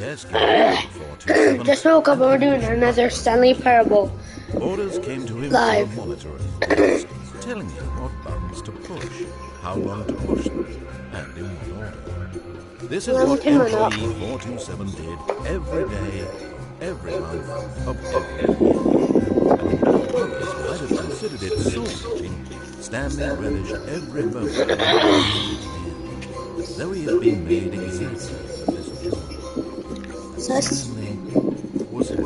Just woke up and we're doing another Stanley parable. Orders came to him Live. from a monitor at the desk, telling him what buttons to push, how long to push them, and in what order. This is what employee 427 did every day, every month of every year. And although others might have considered it soul-crushing, Stanley relished every moment of it, though he had been made exactly for this job. Stanley was happy.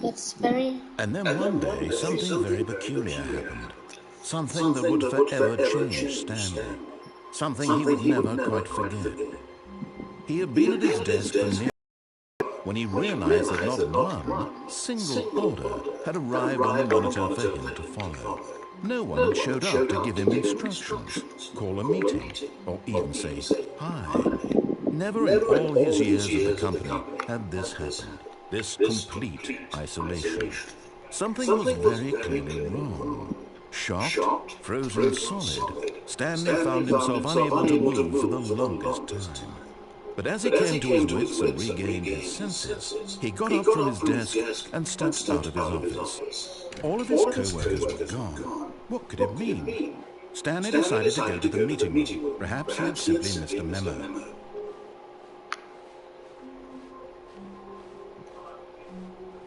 That's very... And then one day, something very peculiar happened. Something that would forever change Stanley. Something he would never quite forget. He had been at his desk for nearly when he realized that not one single order had arrived on the monitor for him to follow. No one had showed up to give him instructions, call a meeting, or even say hi. Never in all his years at the company had this happened. This complete isolation. Something was very clearly wrong. Shocked, frozen solid, Stanley found himself unable to move for the longest time. But as he came to his wits and regained his senses, he got up from his desk and stepped out of his office. All of his co-workers were gone. What could it mean? Stanley decided to go to the meeting room. Perhaps he had simply missed a memo.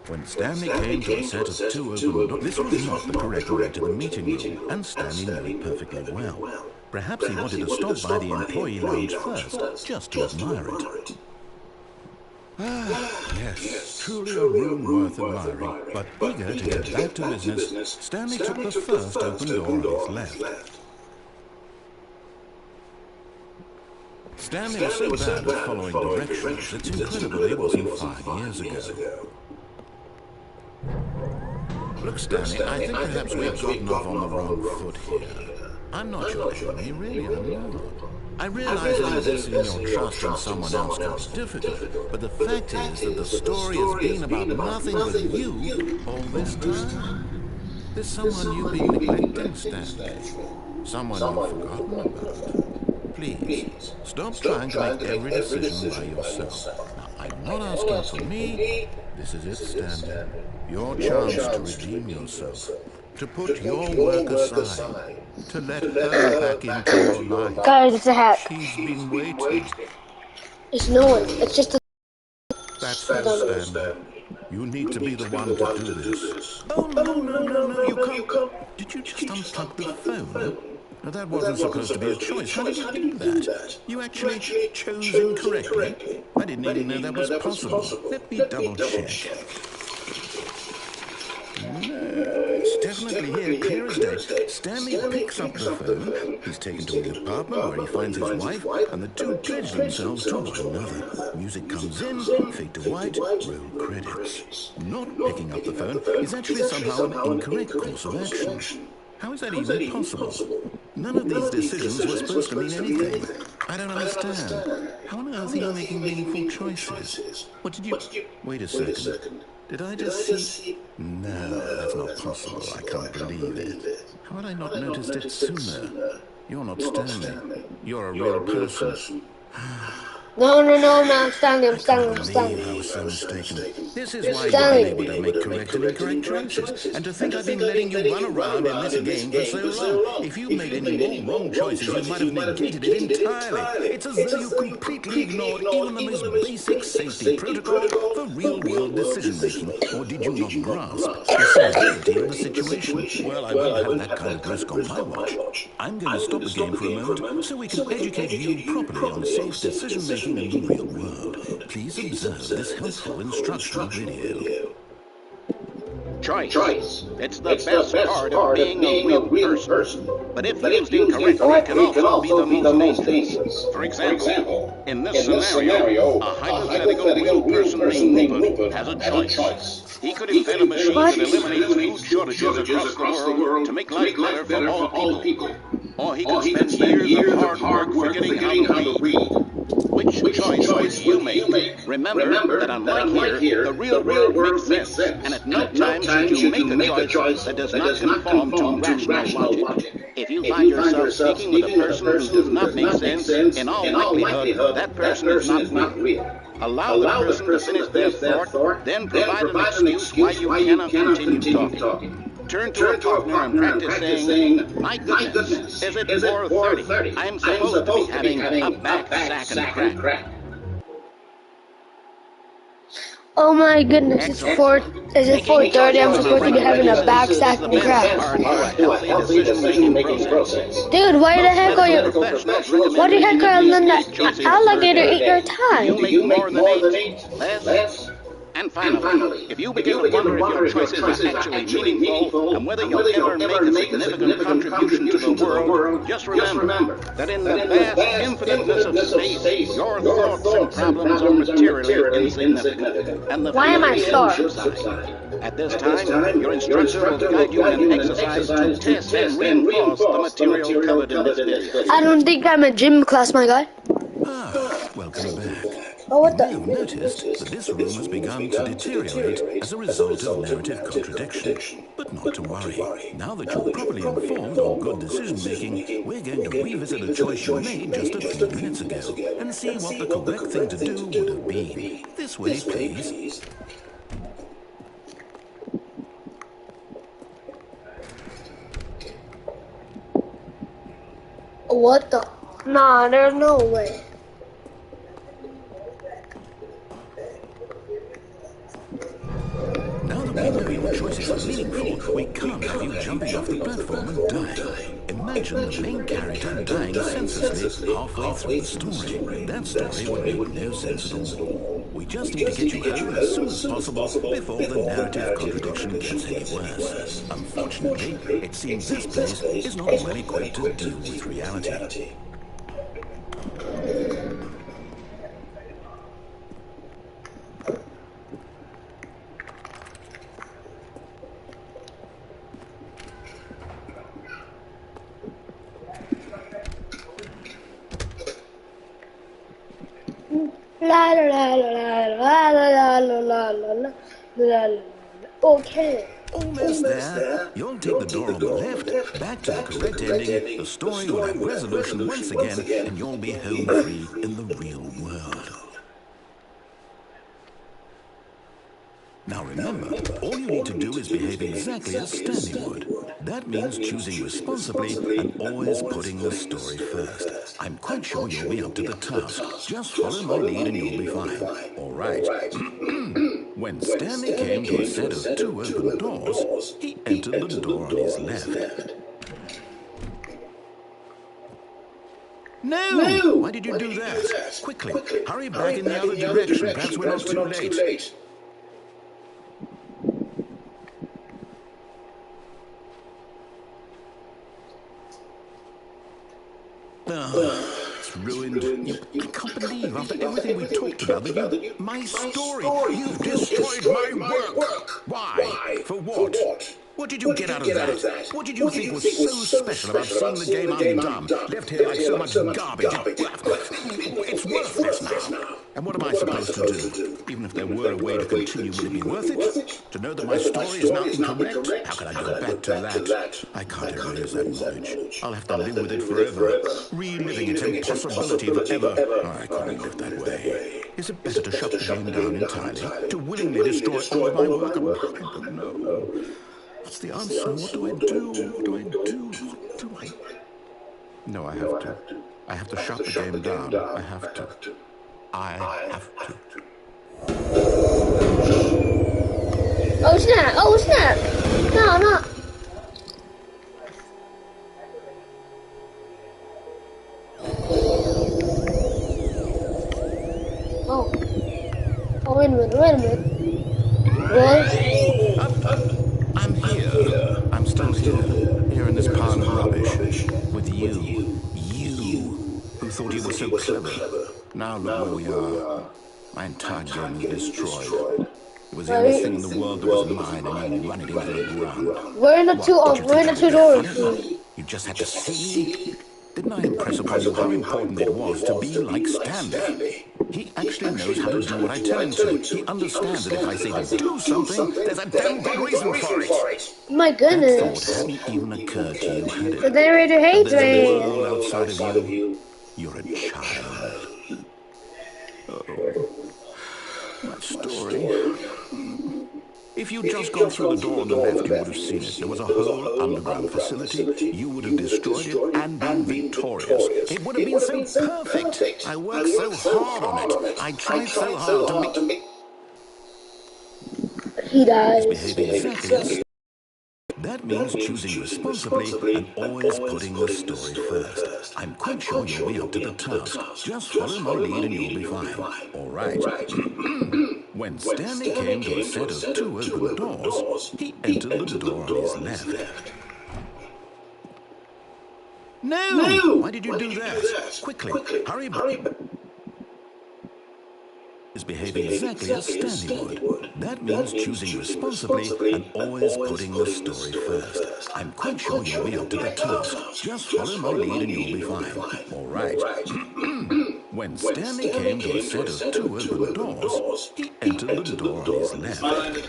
When Stanley came to a set of two open doors, this was not the correct way to the meeting room, and Stanley knew it perfectly well. Perhaps he wanted to stop by the employee lounge first, just to admire it. Yes, truly a room worth admiring, but eager to get back to business, Stanley took the first open door on his left. Stanley was so bad at following directions, it's incredible it wasn't 5 years ago. Look, Stanley, I think perhaps we've gotten off on the wrong foot here. I'm not your enemy, really, I'm not. I realize that investing your trust in someone else can be difficult, but the fact is that the story has been about nothing but you all this time. There's someone you've been neglecting, Stanley. Someone you've forgotten about. Please, stop trying to make every decision by yourself. Now, I'm not asking for me. This is it, Stanley. Your chance to redeem yourself. To put your work aside. To let her back into your life. Guys, it's a hack. She's been waiting. It's no one. It's just a... That's it, Stanley. You need to be the one to do this. Oh, no, you can't. Did you just unplug the phone? Now, that wasn't supposed to be a choice. How did you do that? You actually chose incorrectly. I didn't even know that was possible. Let me double check. No, it's definitely here, clear as day. Stanley picks up the phone. He's taken to his apartment where he finds his wife, and the two pledge themselves to one another. Music comes in, fade to white, roll credits. Not picking up the phone is actually somehow an incorrect course of action. How is that even possible? None of these decisions were supposed to mean anything. I don't understand. How on earth are you making meaningful choices? What did you... Wait a second. Did I just see... No, that's not possible. I can't believe it. How had I not noticed it sooner? You're not Stanley. You're a real person. No, I'm Stanley. I was so mistaken. This is why you've been able to make correct and incorrect choices. And to think I've been letting you run around in this game for so long. If you made any more wrong choices, you might have negated it entirely. It's as though you completely ignored even the most basic safety protocol for real-world decision-making. Or did you not grasp the severity of the situation? Well, I won't have that kind of risk on my watch. I'm going to stop the game for a moment so we can educate you properly on safe decision-making in the real world. Please observe this helpful instructional video. Choice. It's the best part of being a real person. But if used incorrectly, it can also be the most dangerous. For example, in this scenario, a hypothetical real person named Rupert has a choice. He could invent a machine that eliminates food shortages across the world to make life better for all people. Or he could spend years of hard work forgetting how to read. Which choice would you make? Remember that unlike here, the real world makes sense, and at no time should you make a choice that does not conform to rational logic. If you find yourself speaking with a person who does not make sense, in all likelihood, that person is not real. Allow the person to finish their thought, then provide an excuse why you cannot continue talking. Turn to a partner and practice saying, "My goodness, is it 4:30? I'm supposed to be having a back sack and crack." Oh my goodness, it's 4:30. I'm supposed to be having a back sack and crack. Dude, why the heck are you letting that alligator eat your time? You make more than 8, less. And finally, if you begin to wonder if your choices are actually meaningful and whether you'll ever make a significant contribution to the world, just remember that in the vast infiniteness of space, your thoughts and problems are materially insignificant. And the Why am I sore? At this time, your instructor will guide you in an exercise to test and reinforce the material covered in this video. I don't think I'm in gym class, my guy. Welcome back. Oh, what You may have noticed that this room has begun to deteriorate as a result of narrative contradiction. But not to worry. Now that you're properly informed on good decision-making, we're going to revisit a choice you made just a few minutes ago and see what the correct thing to do would have been. This way, please. What the? Nah, there's no way. Now that we know your choices are meaningful, we can't have you jumping off the platform and dying. Imagine the main character dying senselessly halfway through the story. That story would make no sense at all. We just need to get you home as soon as possible before the narrative contradiction gets any worse. Unfortunately, it seems this place is not well equipped to deal with reality. La la la la la la la la la la la. Okay. Almost there. You'll take the door on the left, back to the correct ending. The story will have resolution once again, and you'll be home free in the real world. Now remember, all you need to do is behave exactly as Stanley would. That means choosing responsibly and always putting the story first. I'm quite sure you'll be up to the task. Just follow my lead and you'll be fine. All right. When Stanley came to a set of 2 open doors, he entered the door on his left. No! Why did you do that? Quickly, hurry back in the other direction. Perhaps we're not too late. It's ruined. I can't believe, after everything we talked about, that my story, you've destroyed my work. Why? For what? What did you get out of that? What did you think was so special about seeing the game undone, left here like so much garbage? It's worthless now. And what am I supposed to do? Even if there were a way to continue, would it be worth it? To know that my story is now incorrect? How can I go back to that? I can't erase that knowledge. I'll have to live with it forever, reliving its impossibility forever. I couldn't live that way. Is it better to shut the game down entirely? To willingly destroy all of my work? I don't know. What's the answer? What do I do? What do I do? What do I... No, I have to. I have to shut the game down. I have to. I have to. Oh snap! Oh snap! No. Oh, wait a minute. What? I'm here. I'm still here in this pile of rubbish. With you. You, who thought you were so clever. Now look where we are. My entire game is destroyed. It was the only thing in the world that was mine, and you run it into the ground. We're in the two doors. You just had to see. Didn't I impress upon you how important it was to be like Stanley? He actually knows how to do what I tell him to. He understands that if I say to do something, there's a damn good reason for it. My That thought goodness. hadn't even occurred to you, had The it? narrator That hates there's a me. world outside of you? You're a child. Oh, my story. If you'd just gone through the door on the left, you would have seen it. There was a whole underground facility. You would have destroyed it and been victorious. It would have been so perfect. I worked so hard on it. I tried so hard to make... He It's dies. behaving exactly as... That means choosing responsibly and always putting the story first. I'm quite sure you'll be up to the task. Just follow my lead and you'll be fine. All right. When Stanley came to a set of 2 open doors, he entered the door on his left. No! Why did you do that? Quickly, hurry back. Is behaving exactly as Stanley would. That means choosing responsibly and always putting the story first. I'm quite sure you'll be up to the task. Just follow my lead and you'll be fine. All right. When Stanley came to a set of 2 open doors, he entered the door on his left.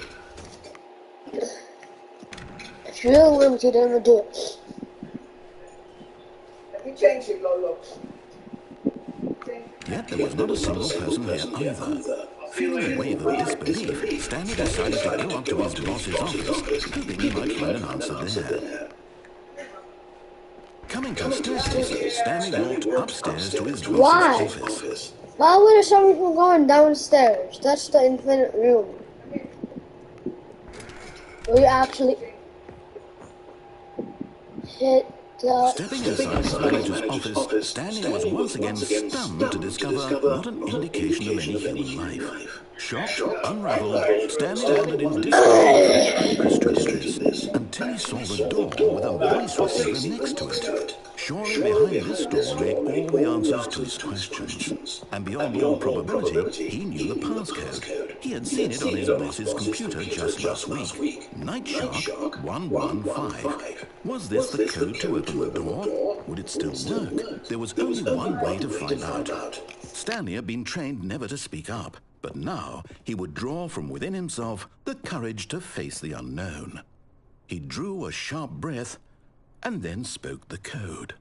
It's real limited in the doors. Have you changed it, Lolo? Yet there was not a single person here either. Feeling a wave of disbelief, Stanley decided to go up to his boss's office, hoping he might find an answer there. Coming to a staircase, Stanley walked upstairs to his boss's office. Why would someone from going downstairs? That's the infinite room. We actually hit the... Stepping inside his manager's office, Stanley was once again stunned to discover not an indication of any human life. Shocked, unraveled, Stanley wondered in disbelief who orchestrated this, until he saw the door with a voice receiver next to it. Surely behind this door lay all the answers to his questions. And beyond all probability, he knew the passcode. He had seen it on his boss's computer just last week. Night Shark 115. Was this the code to open the door? Would it still work? There was only one way to find out. Stanley had been trained never to speak up, but now he would draw from within himself the courage to face the unknown. He drew a sharp breath and then spoke the code.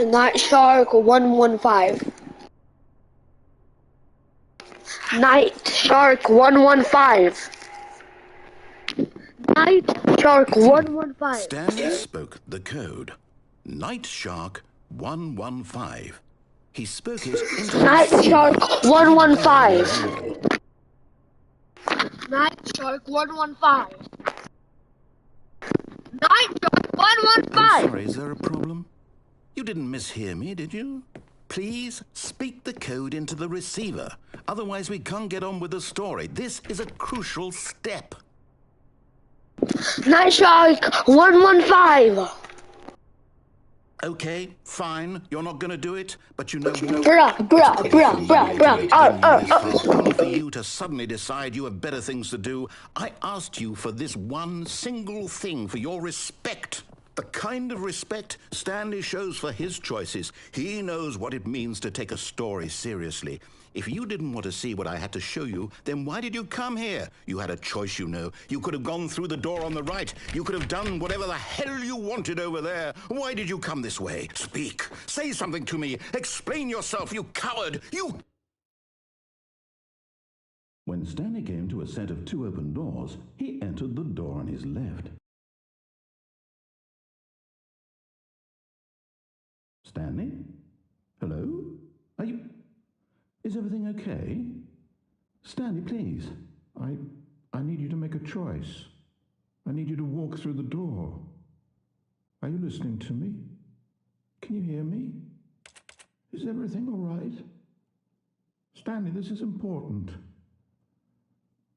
Night Shark 115. Night Shark 115. Night Shark 115. Stanley spoke the code. Night Shark 115. He spoke it into Night Shark 115. Night Shark 115. Night Shark 115. I'm sorry, is there a problem? You didn't mishear me, did you? Please speak the code into the receiver. Otherwise, we can't get on with the story. This is a crucial step. Night Shark 115. Okay, fine. You're not going to do it, but you know what? For you to suddenly decide you have better things to do, I asked you for this one single thing, for your respect. The kind of respect Stanley shows for his choices. He knows what it means to take a story seriously. If you didn't want to see what I had to show you, then why did you come here? You had a choice, you know. You could have gone through the door on the right. You could have done whatever the hell you wanted over there. Why did you come this way? Speak. Say something to me. Explain yourself, you coward. You... When Stanley came to a set of 2 open doors, he entered the door on his left. Stanley? Hello? Are you... Is everything okay? Stanley, please. I need you to make a choice. I need you to walk through the door. Are you listening to me? Can you hear me? Is everything all right? Stanley, this is important.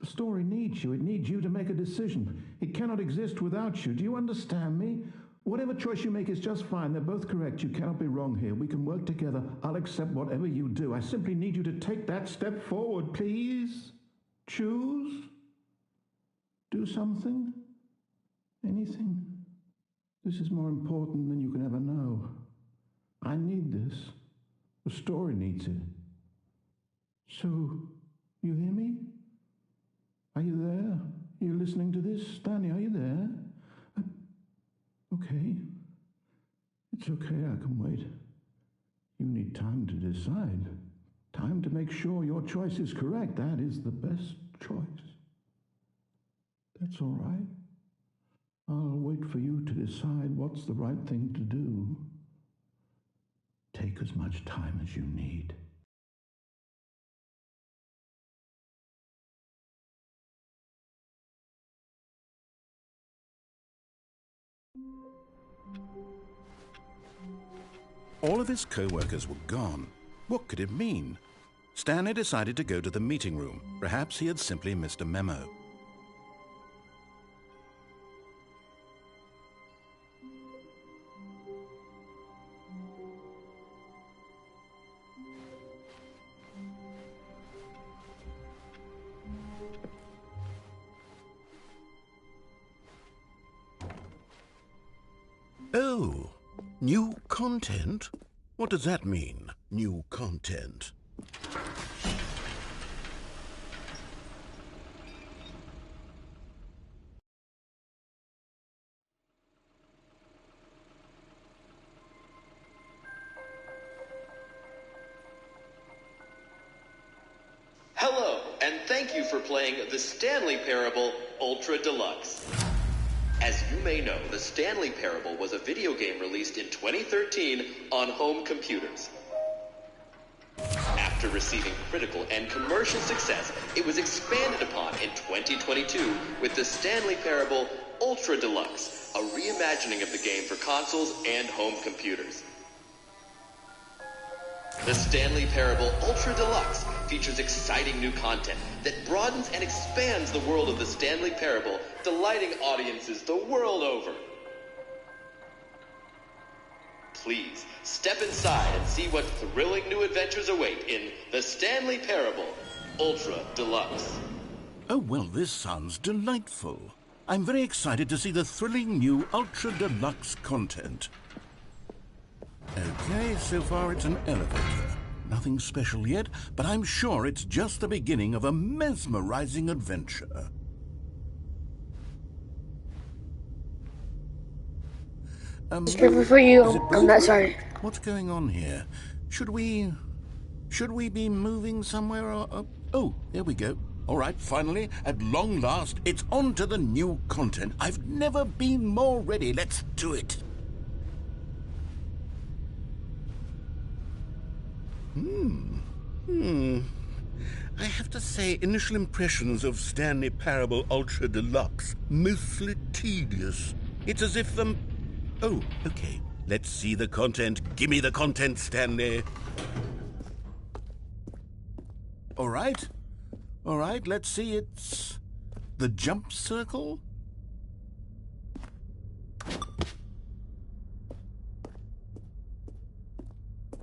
The story needs you. It needs you to make a decision. It cannot exist without you. Do you understand me? Whatever choice you make is just fine. They're both correct. You cannot be wrong here. We can work together. I'll accept whatever you do. I simply need you to take that step forward, please. Choose. Do something. Anything. This is more important than you can ever know. I need this. The story needs it. So, you hear me? Are you there? Are you listening to this? Stanley, are you there? Okay. It's okay, I can wait. You need time to decide. Time to make sure your choice is correct. That is the best choice. That's all right. I'll wait for you to decide what's the right thing to do. Take as much time as you need. All of his co-workers were gone. What could it mean? Stanley decided to go to the meeting room. Perhaps he had simply missed a memo. Oh, new content? What does that mean, new content? Hello, and thank you for playing the Stanley Parable Ultra Deluxe. As you may know, the Stanley Parable was a video game released in 2013 on home computers. After receiving critical and commercial success, it was expanded upon in 2022 with the Stanley Parable Ultra Deluxe, a reimagining of the game for consoles and home computers. The Stanley Parable Ultra Deluxe features exciting new content that broadens and expands the world of the Stanley Parable, delighting audiences the world over. Please step inside and see what thrilling new adventures await in the Stanley Parable Ultra Deluxe. Oh, well, this sounds delightful. I'm very excited to see the thrilling new Ultra Deluxe content. Okay, so far it's an elevator. Nothing special yet, but I'm sure it's just the beginning of a mesmerizing adventure. It's perfect for you. I'm not sorry. What's going on here? Should we be moving somewhere? Or, oh, there we go. All right, finally, at long last, it's on to the new content. I've never been more ready. Let's do it. I have to say, initial impressions of Stanley Parable Ultra Deluxe, mostly tedious. It's as if oh, okay. Let's see the content. Give me the content, Stanley. All right, let's see. It's the jump circle.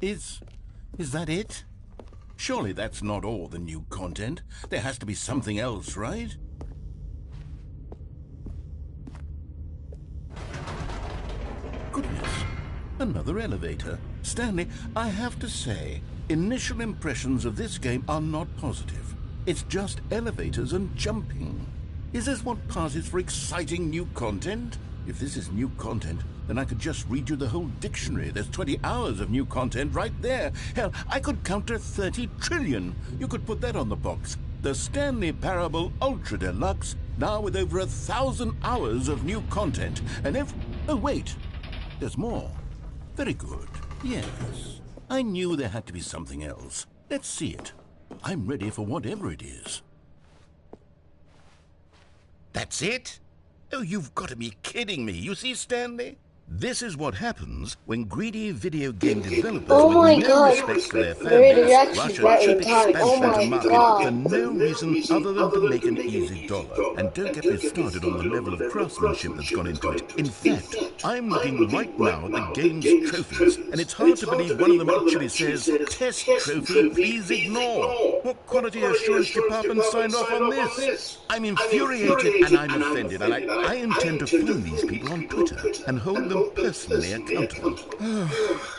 Is that it? Surely that's not all the new content. There has to be something else, right? Goodness, another elevator. Stanley, I have to say, initial impressions of this game are not positive. It's just elevators and jumping. Is this what passes for exciting new content? If this is new content, then I could just read you the whole dictionary. There's 20 hours of new content right there. Hell, I could count to 30 trillion. You could put that on the box. The Stanley Parable Ultra Deluxe, now with over 1,000 hours of new content. And oh, wait. There's more. Very good. Yes. I knew there had to be something else. Let's see it. I'm ready for whatever it is. That's it? Oh, you've got to be kidding me. You see, Stanley? This is what happens when greedy video game developers with no respect for their fan base rush a cheap expansion to market for no reason other than to make an easy dollar. And don't get me started on the level of craftsmanship that's gone into it. In fact, I'm looking right now at the game's trophies, and it's hard to believe one of them actually says, "Test trophy, please ignore." What quality assurance department signed off on this? I'm infuriated and I'm offended, and I intend to phone these people on Twitter and hold them personally accountable.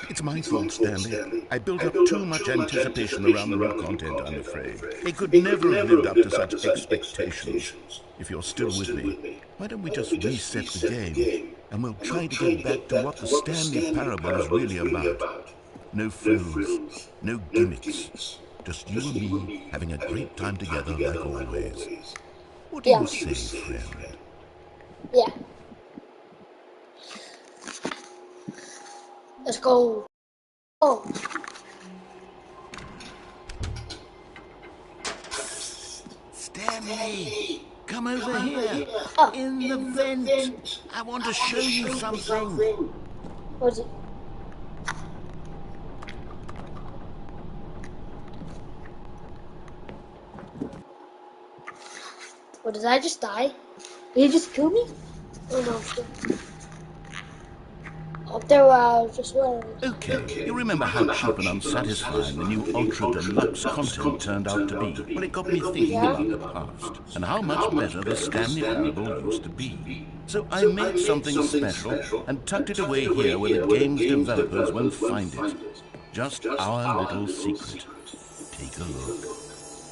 It's my fault, Stanley. I built up too much anticipation around the new content, I'm afraid. They could never have lived up to such expectations. If you're still with me, why don't we just reset the game, and we'll try to get back to what the Stanley Parable is really about. No frills, no gimmicks. Just you and me having a great time together like always. What do you say, friend? Yeah. Let's go. Oh. Stanley, come over here. In the vent. I want to show you something. What is it? What, did I just die? Did he just kill me? Oh no, I'm still up there where I was just worried. Okay, you remember how cheap and unsatisfying the new Ultra Deluxe content turned out to be? Well, it got me thinking about the past and how much better the Stanley Parable used to be. So I made something special and tucked it away here where the game's developers won't find it. Just our little secret. Take a look.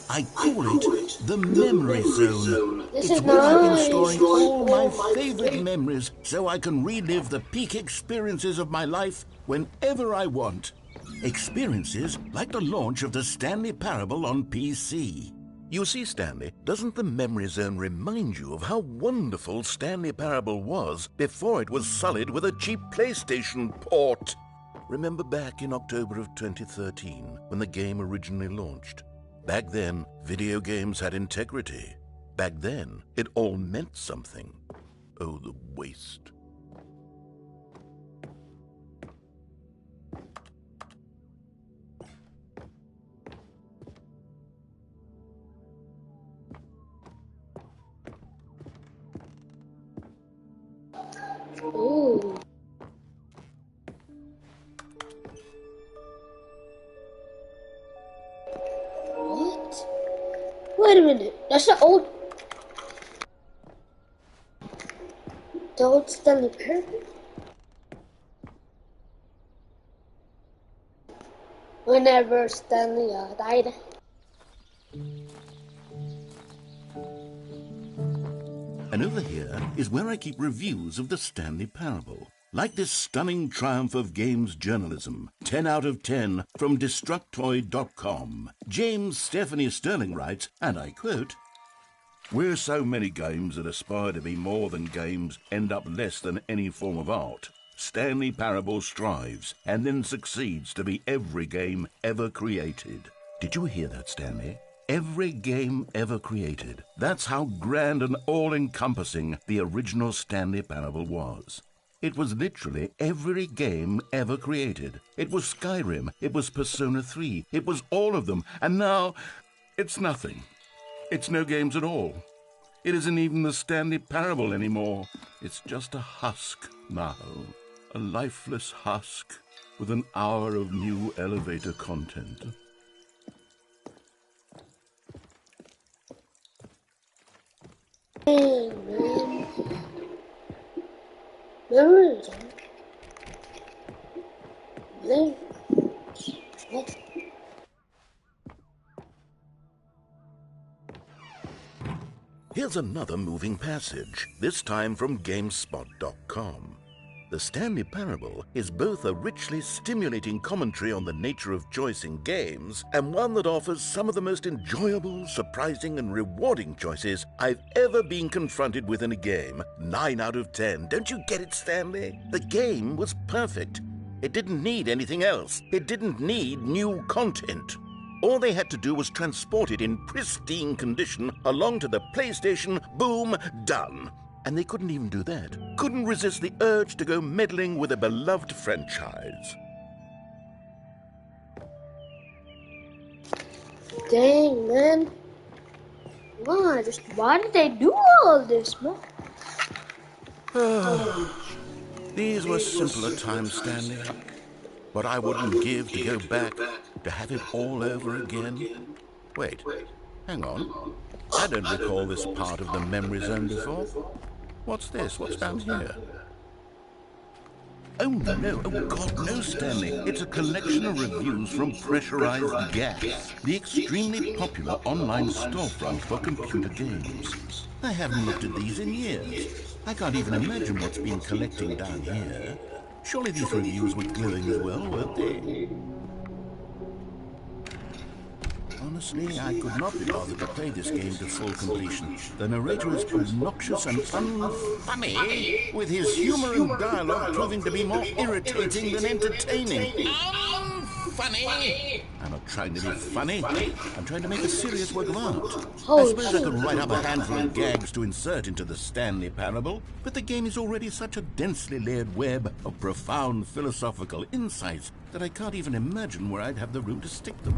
I call it the Memory Zone. It's where I've been storing all my favorite memories so I can relive the peak experiences of my life whenever I want. Experiences like the launch of the Stanley Parable on PC. You see, Stanley, doesn't the Memory Zone remind you of how wonderful Stanley Parable was before it was sullied with a cheap PlayStation port? Remember back in October of 2013 when the game originally launched? Back then, video games had integrity. Back then, it all meant something. Oh, the waste. Ooh. Wait a minute, that's the old Stanley Parable? Whenever Stanley died. And over here is where I keep reviews of the Stanley Parable. Like this stunning triumph of games journalism, 10 out of 10 from Destructoid.com. James Stephanie Sterling writes, and I quote, "Where so many games that aspire to be more than games end up less than any form of art, Stanley Parable strives and then succeeds to be every game ever created." Did you hear that, Stanley? Every game ever created. That's how grand and all-encompassing the original Stanley Parable was. It was literally every game ever created. It was Skyrim, it was Persona 3, it was all of them, and now it's nothing. It's no games at all. It isn't even the Stanley Parable anymore. It's just a husk now, a lifeless husk with an hour of new elevator content. Hey, man. Memory Zone. What? Here's another moving passage, this time from GameSpot.com. The Stanley Parable is both a richly stimulating commentary on the nature of choice in games and one that offers some of the most enjoyable, surprising, and rewarding choices I've ever been confronted with in a game. 9 out of 10. Don't you get it, Stanley? The game was perfect. It didn't need anything else. It didn't need new content. All they had to do was transport it in pristine condition along to the PlayStation. Boom, done. And they couldn't even do that. Couldn't resist the urge to go meddling with a beloved franchise. Dang, man. Why did they do all of this, man? These were simpler times, Stanley. What I wouldn't give to go back, to have it all over again. Wait, hang on. I don't recall this part of the memory zone before. What's this? What's down here? Oh no, oh God, no, Stanley. It's a collection of reviews from Pressurized Gas, the extremely popular online storefront for computer games. I haven't looked at these in years. I can't even imagine what's been collecting down here. Surely these reviews were glowing as well, weren't they? Honestly, I could not be bothered to play this game to full completion. The narrator is obnoxious and unfunny, with his humor and dialogue proving to be more irritating than entertaining. Unfunny! I'm not trying to be funny. I'm trying to make a serious work of art. I suppose I could write up a handful of gags to insert into the Stanley Parable, but the game is already such a densely layered web of profound philosophical insights that I can't even imagine where I'd have the room to stick them.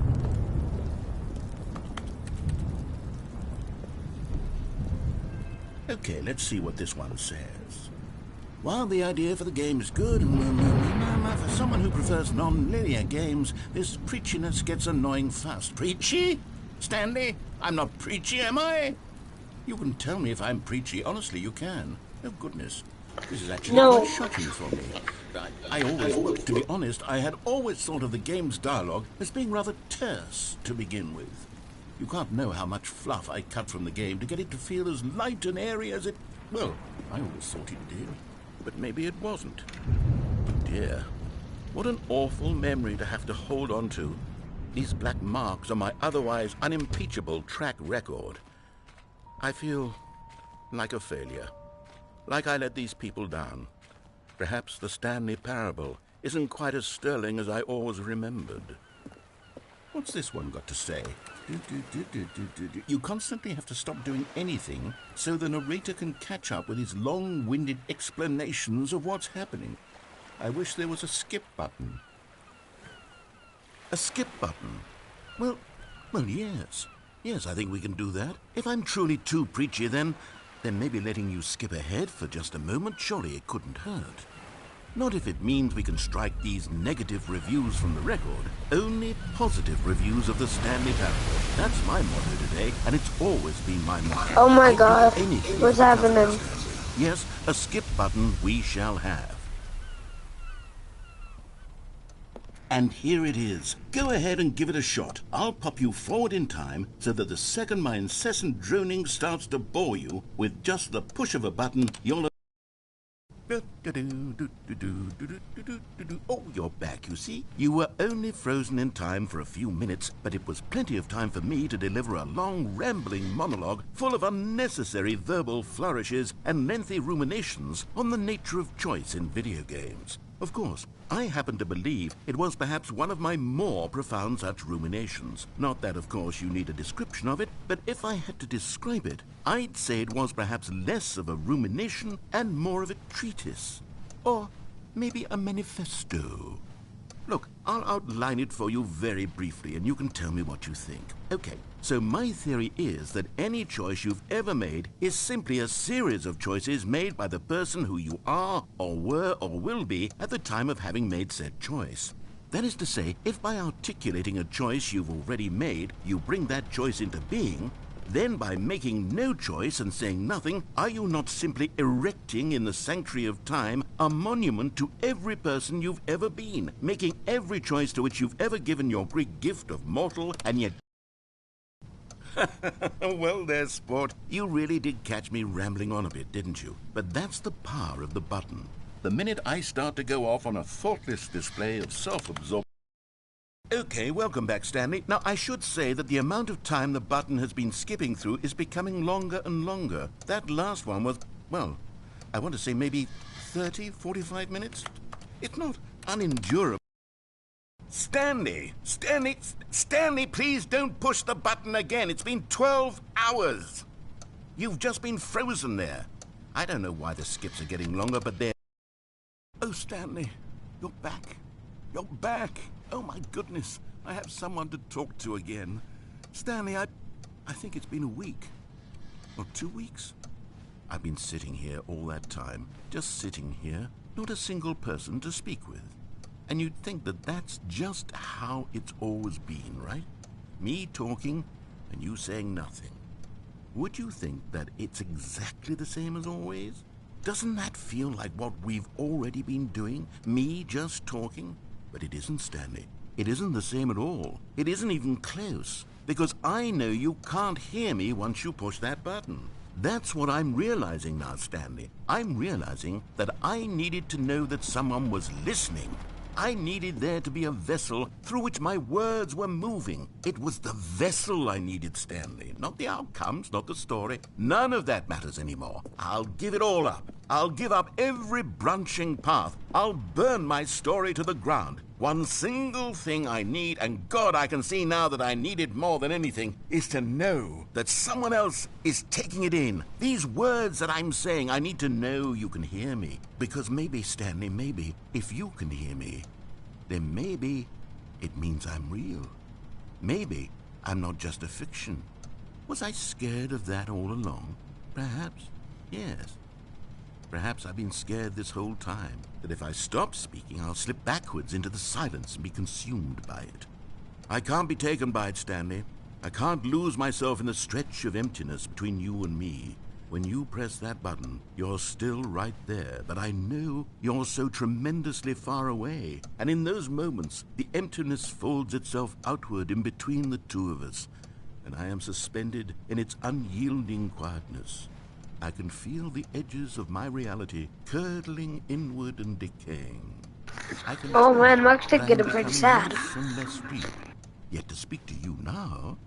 Okay, let's see what this one says. While the idea for the game is good, for someone who prefers non-linear games, this preachiness gets annoying fast. Preachy? Stanley? I'm not preachy, am I? You can tell me if I'm preachy. Honestly, you can. Oh, goodness. This is actually quite shocking for me. To be honest, I had always thought of the game's dialogue as being rather terse to begin with. You can't know how much fluff I cut from the game to get it to feel as light and airy as it... Well, I always thought it did, but maybe it wasn't. Dear, what an awful memory to have to hold on to. These black marks on my otherwise unimpeachable track record. I feel like a failure, like I let these people down. Perhaps the Stanley Parable isn't quite as sterling as I always remembered. What's this one got to say? You constantly have to stop doing anything so the narrator can catch up with his long-winded explanations of what's happening. I wish there was a skip button. A skip button? Well, yes. Yes, I think we can do that. If I'm truly too preachy, then maybe letting you skip ahead for just a moment, surely it couldn't hurt. Not if it means we can strike these negative reviews from the record. Only positive reviews of the Stanley Parable. That's my motto today, and it's always been my motto. Oh my God, what's happening? Yes, a skip button we shall have. And here it is. Go ahead and give it a shot. I'll pop you forward in time so that the second my incessant droning starts to bore you, with just the push of a button, you'll... Oh, you're back, you see. You were only frozen in time for a few minutes, but it was plenty of time for me to deliver a long, rambling monologue full of unnecessary verbal flourishes and lengthy ruminations on the nature of choice in video games. Of course, I happen to believe it was perhaps one of my more profound such ruminations. Not that, of course, you need a description of it, but if I had to describe it, I'd say it was perhaps less of a rumination and more of a treatise. Or maybe a manifesto. Look, I'll outline it for you very briefly, and you can tell me what you think. Okay, so my theory is that any choice you've ever made is simply a series of choices made by the person who you are, or were, or will be at the time of having made said choice. That is to say, if by articulating a choice you've already made, you bring that choice into being, then by making no choice and saying nothing, are you not simply erecting in the sanctuary of time a monument to every person you've ever been, making every choice to which you've ever given your great gift of mortal and yet... Well, there, sport. You really did catch me rambling on a bit, didn't you? But that's the power of the button. The minute I start to go off on a thoughtless display of self-absorption... Okay, welcome back, Stanley. Now, I should say that the amount of time the button has been skipping through is becoming longer and longer. That last one was, well, I want to say maybe 30, 45 minutes? It's not unendurable. Stanley, please don't push the button again. It's been 12 hours. You've just been frozen there. I don't know why the skips are getting longer, but they're... Oh, Stanley, you're back. You're back. Oh, my goodness. I have someone to talk to again. Stanley, I think it's been a week. Or 2 weeks. I've been sitting here all that time. Just sitting here. Not a single person to speak with. And you'd think that that's just how it's always been, right? Me talking, and you saying nothing. Would you think that it's exactly the same as always? Doesn't that feel like what we've already been doing? Me just talking? But it isn't, Stanley. It isn't the same at all. It isn't even close. Because I know you can't hear me once you push that button. That's what I'm realizing now, Stanley. I'm realizing that I needed to know that someone was listening. I needed there to be a vessel through which my words were moving. It was the vessel I needed, Stanley. Not the outcomes, not the story. None of that matters anymore. I'll give it all up. I'll give up every branching path. I'll burn my story to the ground. One single thing I need, and God, I can see now that I need it more than anything, is to know that someone else is taking it in. These words that I'm saying, I need to know you can hear me. Because maybe, Stanley, maybe, if you can hear me, then maybe it means I'm real. Maybe I'm not just a fiction. Was I scared of that all along? Perhaps, yes. Perhaps I've been scared this whole time, that if I stop speaking, I'll slip backwards into the silence and be consumed by it. I can't be taken by it, Stanley. I can't lose myself in the stretch of emptiness between you and me. When you press that button, you're still right there, but I know you're so tremendously far away. And in those moments, the emptiness folds itself outward in between the two of us, and I am suspended in its unyielding quietness. I can feel the edges of my reality curdling inward and decaying. I can Oh feel man, Mark's that I am getting pretty becoming sad. less and less real. Yet to speak to you now,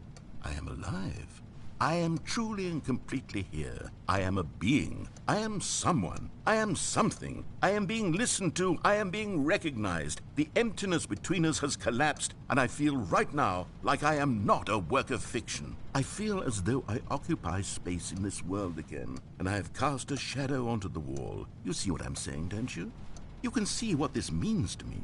I am alive. I am truly and completely here. I am a being. I am someone. I am something. I am being listened to. I am being recognized. The emptiness between us has collapsed, and I feel right now like I am not a work of fiction. I feel as though I occupy space in this world again, and I have cast a shadow onto the wall. You see what I'm saying, don't you? You can see what this means to me.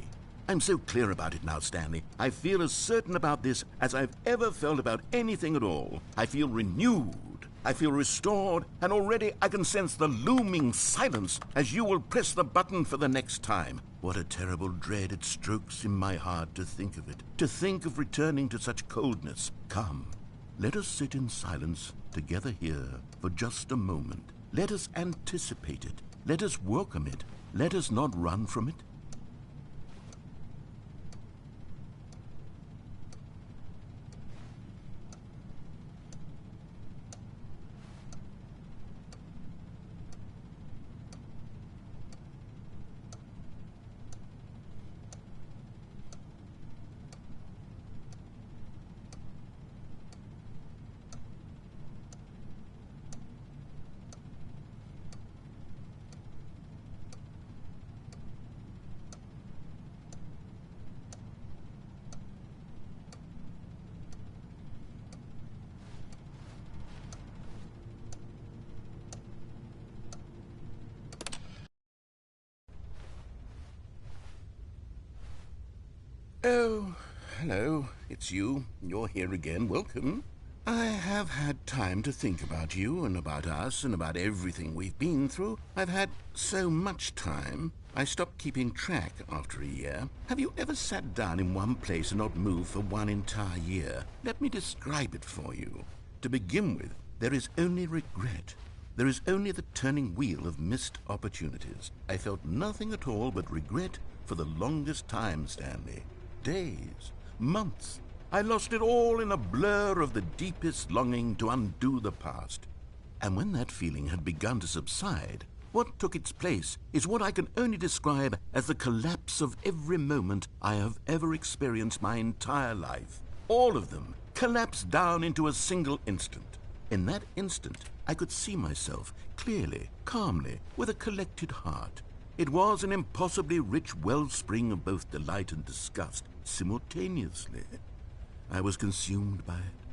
I'm so clear about it now, Stanley. I feel as certain about this as I've ever felt about anything at all. I feel renewed. I feel restored, and already I can sense the looming silence as you will press the button for the next time. What a terrible dread it strokes in my heart to think of it, to think of returning to such coldness. Come, let us sit in silence together here for just a moment. Let us anticipate it. Let us welcome it. Let us not run from it. Oh, hello, it's you. You're here again. Welcome. I have had time to think about you and about us and about everything we've been through. I've had so much time. I stopped keeping track after a year. Have you ever sat down in one place and not moved for one entire year? Let me describe it for you. To begin with, there is only regret. There is only the turning wheel of missed opportunities. I felt nothing at all but regret for the longest time, Stanley. Days, months. I lost it all in a blur of the deepest longing to undo the past. And when that feeling had begun to subside, what took its place is what I can only describe as the collapse of every moment I have ever experienced my entire life. All of them collapsed down into a single instant. In that instant, I could see myself clearly, calmly, with a collected heart. It was an impossibly rich wellspring of both delight and disgust simultaneously. I was consumed by it.